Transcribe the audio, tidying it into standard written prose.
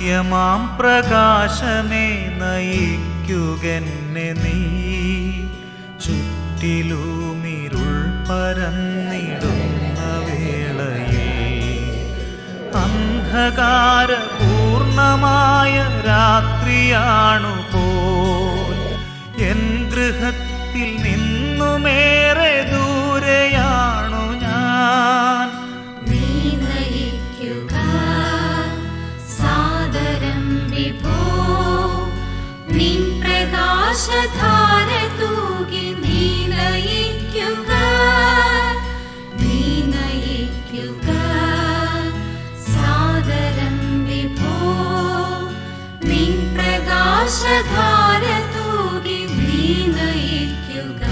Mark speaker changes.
Speaker 1: നിത്യമാം പ്രകാശമേ നയിക്കുകെന്നെ നീ. ചുറ്റിലുമിരുൾ പരന്നിടുന്ന വേളയിൽ അന്ധകാരപൂർണമായ രാത്രിയാണു പോൽ എൻ ഗൃഹത്തിൽ നിന്നുമേറെ ദൂരെയാണു ഞാൻ.
Speaker 2: നീ നയിക്കുക സാദരം വിഭോ, നിൻ പ്രകാശധാര തൂകി നീ നയിക്കുക. നീ നയിക്കുക സാദരം വിഭോ, നിൻ പ്രകാശധാര തൂകി നീ നയിക്കുക.